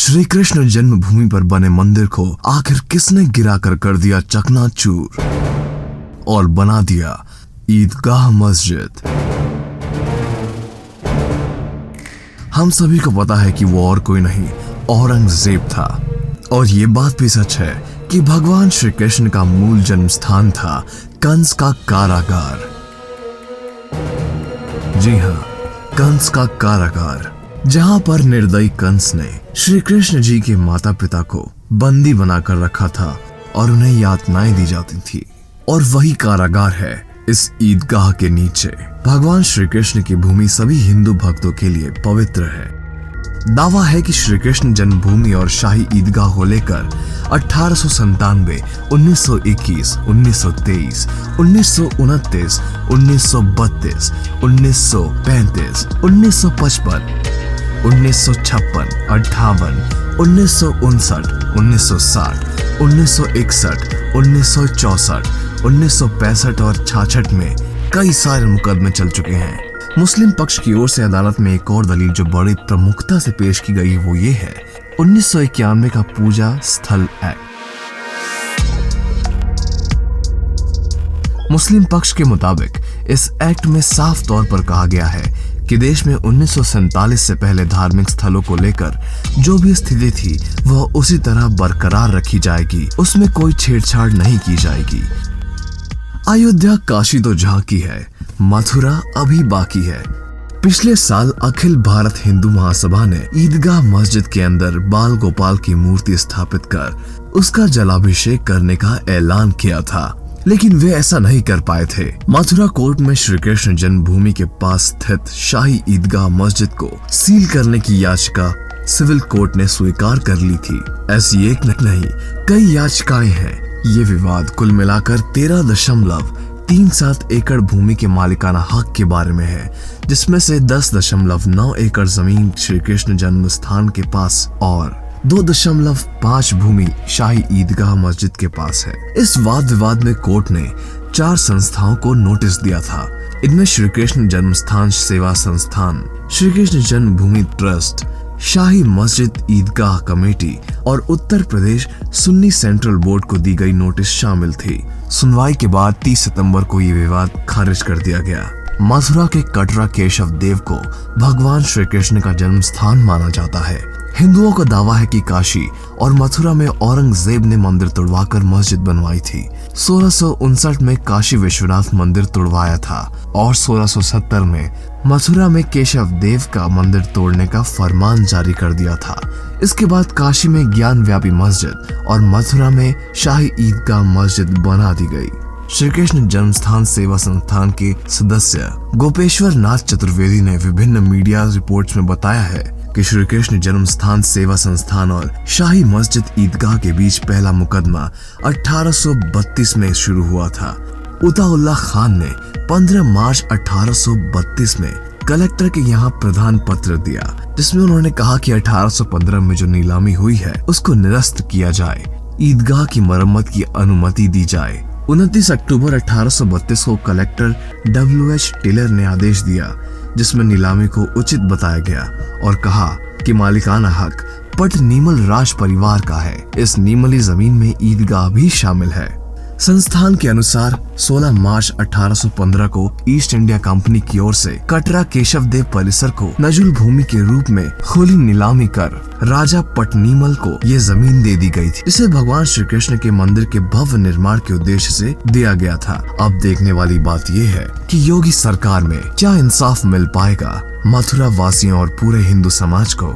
श्री कृष्ण जन्मभूमि पर बने मंदिर को आखिर किसने गिराकर कर दिया चकनाचूर और बना दिया ईदगाह मस्जिद? हम सभी को पता है कि वो और कोई नहीं औरंगजेब था। और ये बात भी सच है कि भगवान श्री कृष्ण का मूल जन्म स्थान था कंस का कारागार। जी हाँ, कंस का कारागार, जहां पर निर्दयी कंस ने श्री कृष्ण जी के माता पिता को बंदी बनाकर रखा था और उन्हें यातनाएं दी जाती थी। और वही कारागार है इस ईदगाह के नीचे। भगवान श्री कृष्ण की भूमि सभी हिंदू भक्तों के लिए पवित्र है। दावा है कि श्री कृष्ण जन्मभूमि और शाही ईदगाह को लेकर 1897, 1921, 1923, 1929, 1932, 1935, 1955, 1956, 58, 1959, 1960, 1961, 1964, 1965 और 66 में कई सारे मुकदमे चल चुके हैं। मुस्लिम पक्ष की ओर से अदालत में एक और दलील जो बड़ी प्रमुखता से पेश की गई वो ये है 1991 का पूजा स्थल एक्ट। मुस्लिम पक्ष के मुताबिक इस एक्ट में साफ तौर पर कहा गया है कि देश में 1947 से पहले धार्मिक स्थलों को लेकर जो भी स्थिति थी वह उसी तरह बरकरार रखी जाएगी, उसमें कोई छेड़छाड़ नहीं की जाएगी। अयोध्या काशी तो झांकी है, मथुरा अभी बाकी है। पिछले साल अखिल भारत हिंदू महासभा ने ईदगाह मस्जिद के अंदर बाल गोपाल की मूर्ति स्थापित कर उसका जलाभिषेक करने का ऐलान किया था, लेकिन वे ऐसा नहीं कर पाए थे। मथुरा कोर्ट में श्री कृष्ण जन्मभूमि के पास स्थित शाही ईदगाह मस्जिद को सील करने की याचिका सिविल कोर्ट ने स्वीकार कर ली थी। ऐसी एक नहीं कई याचिकाएं हैं। ये विवाद कुल मिलाकर 13.37 एकड़ भूमि के मालिकाना हक के बारे में है, जिसमें से 10.9 एकड़ जमीन श्री कृष्ण जन्म स्थान के पास और 2.5 भूमि शाही ईदगाह मस्जिद के पास है। इस वाद विवाद में कोर्ट ने 4 संस्थाओं को नोटिस दिया था। इनमें श्री कृष्ण जन्म स्थान सेवा संस्थान, श्री कृष्ण जन्मभूमि ट्रस्ट, शाही मस्जिद ईदगाह कमेटी और उत्तर प्रदेश सुन्नी सेंट्रल बोर्ड को दी गई नोटिस शामिल थी। सुनवाई के बाद 30 सितंबर को ये विवाद खारिज कर दिया गया। मथुरा के कटरा केशव देव को भगवान श्री कृष्ण का जन्म स्थान माना जाता है। हिंदुओं का दावा है कि काशी और मथुरा में औरंगजेब ने मंदिर तोड़वाकर मस्जिद बनवाई थी। 1659 में काशी विश्वनाथ मंदिर तोड़वाया था और 1670 में मथुरा में केशव देव का मंदिर तोड़ने का फरमान जारी कर दिया था। इसके बाद काशी में ज्ञान व्यापी मस्जिद और मथुरा में शाही ईदगाह मस्जिद बना दी गई। श्री कृष्ण जन्म स्थान सेवा संस्थान के सदस्य गोपेश्वर नाथ चतुर्वेदी ने विभिन्न मीडिया रिपोर्ट्स में बताया है कि श्री कृष्ण जन्म स्थान सेवा संस्थान और शाही मस्जिद ईदगाह के बीच पहला मुकदमा 1832 में शुरू हुआ था। उताउल्लाह खान ने 15 मार्च 1832 में कलेक्टर के यहाँ प्रधान पत्र दिया, जिसमें उन्होंने कहा कि 1815 में जो नीलामी हुई है उसको निरस्त किया जाए, ईदगाह की मरम्मत की अनुमति दी जाए। 29 अक्टूबर 1832 को कलेक्टर W.H. टेलर ने आदेश दिया, जिसमें नीलामी को उचित बताया गया और कहा कि मालिकाना हक पट नीमल राज परिवार का है। इस नीमली जमीन में ईदगाह भी शामिल है। संस्थान के अनुसार 16 मार्च 1815 को ईस्ट इंडिया कंपनी की ओर से कटरा केशव देव परिसर को नजुल भूमि के रूप में खुली नीलामी कर राजा पटनीमल को ये जमीन दे दी गई थी, जिसे भगवान श्री कृष्ण के मंदिर के भव्य निर्माण के उद्देश्य से दिया गया था। अब देखने वाली बात ये है कि योगी सरकार में क्या इंसाफ मिल पाएगा मथुरा वासियों और पूरे हिंदू समाज को।